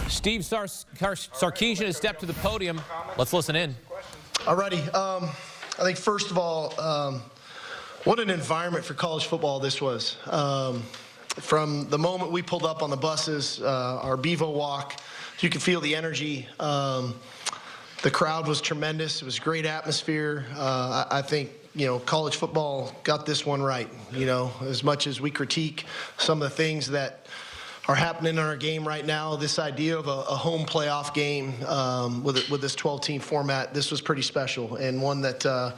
Steve Sarkisian has stepped to the podium. Let's listen in. Alrighty. I think first of all, what an environment for college football this was. From the moment we pulled up on the buses, our Bevo walk, you could feel the energy. The crowd was tremendous. It was a great atmosphere. I think, college football got this one right. As much as we critique some of the things that are happening in our game right now, this idea of a home playoff game with this 12-team format, this was pretty special, and one that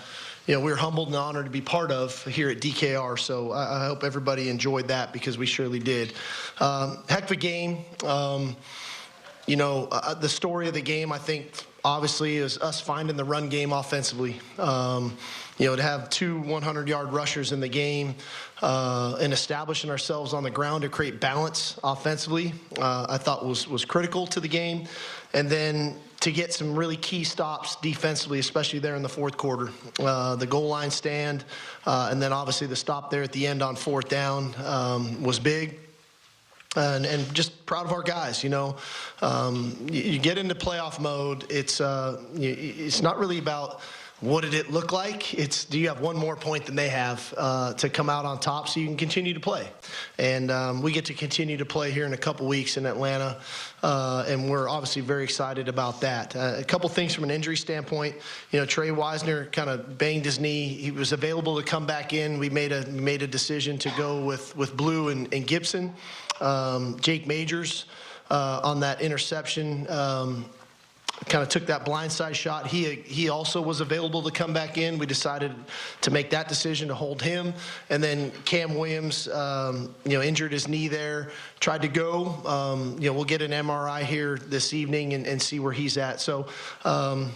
we were humbled and honored to be part of here at DKR. So I hope everybody enjoyed that, because we surely did. Heck of a game. The story of the game, I think, obviously, is us finding the run game offensively. To have two 100-yard rushers in the game and establishing ourselves on the ground to create balance offensively, I thought was critical to the game. And then to get some really key stops defensively, especially there in the fourth quarter. The goal line stand, and then obviously the stop there at the end on fourth down was big. And just proud of our guys. You get into playoff mode. It's not really about what did it look like. It's, do you have one more point than they have to come out on top so you can continue to play. And we get to continue to play here in a couple weeks in Atlanta, and we're obviously very excited about that. A couple things from an injury standpoint. Trey Wisner kind of banged his knee. He was available to come back in. We made a decision to go with Blue and Gibson. Jake Majors on that interception kind of took that blindside shot. He also was available to come back in. We decided to make that decision to hold him. And then Cam Williams, injured his knee there, tried to go. We'll get an MRI here this evening and see where he's at. So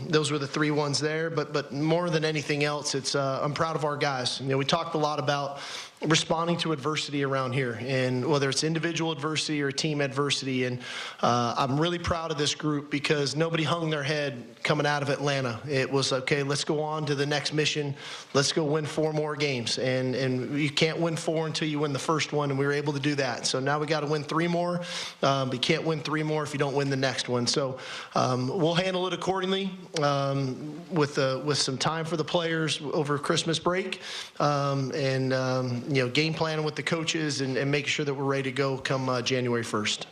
those were the three ones there. But more than anything else, it's I'm proud of our guys. We talked a lot about responding to adversity around here, and whether it's individual adversity or team adversity. And I'm really proud of this group, because nobody hung their head coming out of Atlanta. It was, okay, let's go on to the next mission. Let's go win 4 more games. And you can't win 4 until you win the first one, and we were able to do that. So now we got to win 3 more. You can't win 3 more if you don't win the next one. So we'll handle it accordingly with some time for the players over Christmas break, game planning with the coaches and making sure that we're ready to go come January 1st.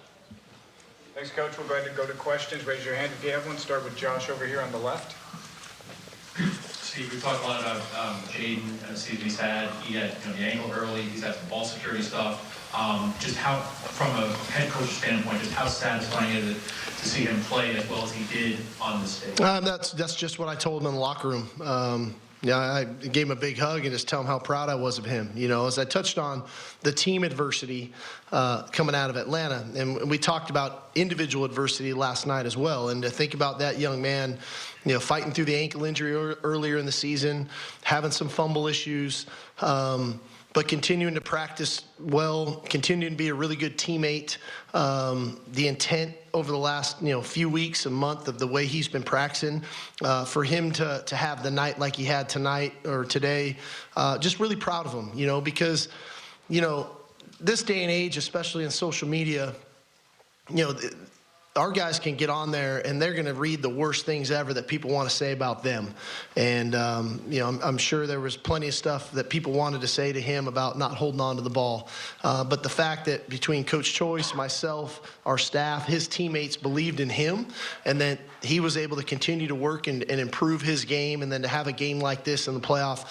Thanks, Coach. We're going to go to questions. Raise your hand if you have one. Start with Josh over here on the left. Steve, we talked a lot about Jaden and the season he's had. He had the ankle early. He's had some ball security stuff. Just how, from a head coach standpoint, just how satisfying is it to see him play as well as he did on the stage? That's just what I told him in the locker room. I gave him a big hug and just tell him how proud I was of him. As I touched on the team adversity coming out of Atlanta, and we talked about individual adversity last night as well. And to think about that young man, fighting through the ankle injury earlier in the season, having some fumble issues, but continuing to practice well, continuing to be a really good teammate. The intent over the last few weeks, a month, of the way he's been practicing, for him to have the night like he had tonight or today, just really proud of him. Because this day and age, especially in social media, our guys can get on there and they're going to read the worst things ever that people want to say about them. And, I'm sure there was plenty of stuff that people wanted to say to him about not holding on to the ball. But the fact that between Coach Choice, myself, our staff, his teammates believed in him, and then he was able to continue to work and improve his game, and then to have a game like this in the playoff,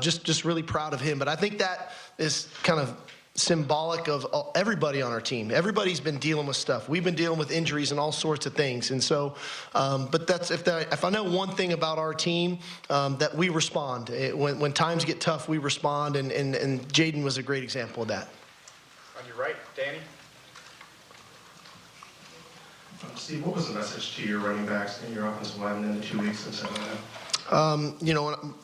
just really proud of him. But I think that is kind of symbolic of everybody on our team. Everybody's been dealing with stuff. We've been dealing with injuries and all sorts of things. And so, but that's, if I know one thing about our team, that we respond. When times get tough, we respond, and Jaden was a great example of that. On your right, Danny. Steve, what was the message to your running backs and your offensive linemen in the 2 weeks since Atlanta?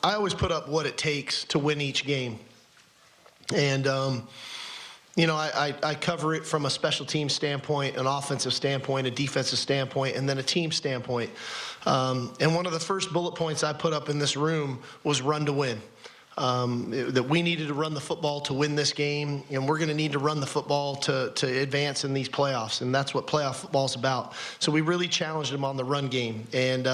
I always put up what it takes to win each game. And, I cover it from a special team standpoint, an offensive standpoint, a defensive standpoint, and then a team standpoint. And one of the first bullet points I put up in this room was run to win. that we needed to run the football to win this game, and we're going to need to run the football to advance in these playoffs, and that's what playoff football is about. So we really challenged them on the run game, and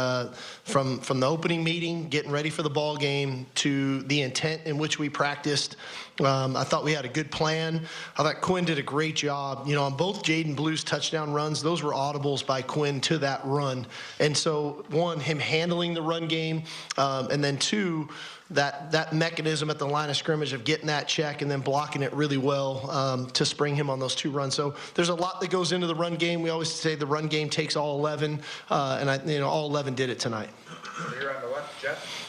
from the opening meeting, getting ready for the ball game, to the intent in which we practiced, I thought we had a good plan. I thought Quinn did a great job. On both Jaden Blue's touchdown runs, those were audibles by Quinn to that run. And so, one, him handling the run game, and then two, that mechanism at the line of scrimmage of getting that check and then blocking it really well to spring him on those 2 runs. So there's a lot that goes into the run game. We always say the run game takes all 11, and all 11 did it tonight. Here on the left, Jeff.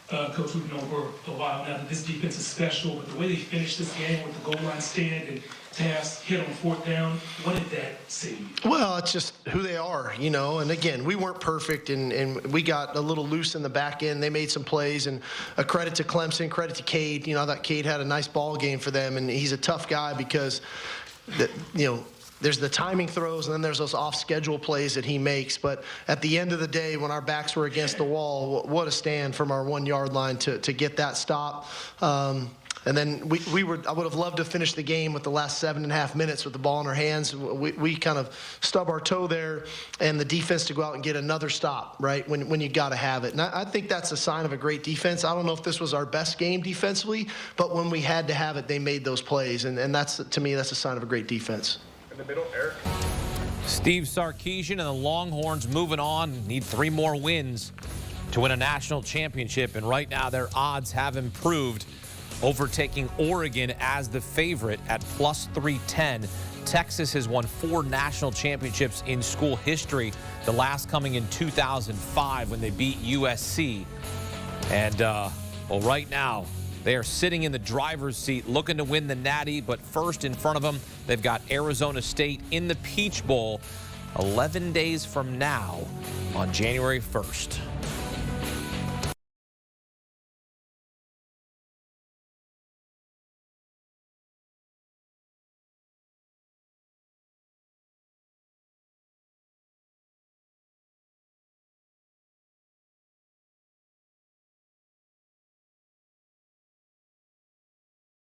Coach, we've known for a while now that this defense is special, but the way they finished this game with the goal line stand and pass hit on 4th down, what did that say to you? Well, it's just who they are, and again, we weren't perfect, and we got a little loose in the back end. They made some plays, and a credit to Clemson, credit to Cade. I thought Cade had a nice ball game for them, and he's a tough guy because, there's the timing throws, and then there's those off-schedule plays that he makes. But at the end of the day, when our backs were against the wall, what a stand from our 1-yard line to get that stop. And then I would have loved to finish the game with the last 7.5 minutes with the ball in our hands. We kind of stub our toe there, and the defense to go out and get another stop, right, when you got to have it. And I think that's a sign of a great defense. I don't know if this was our best game defensively, but when we had to have it, they made those plays. And that's, to me, that's a sign of a great defense. In the middle, Eric. Steve Sarkisian and the Longhorns moving on, need 3 more wins to win a national championship, and right now their odds have improved, overtaking Oregon as the favorite at plus 310. Texas has won 4 national championships in school history, the last coming in 2005 when they beat USC. And right now they are sitting in the driver's seat looking to win the Natty, but first in front of them, they've got Arizona State in the Peach Bowl 11 days from now on January 1st.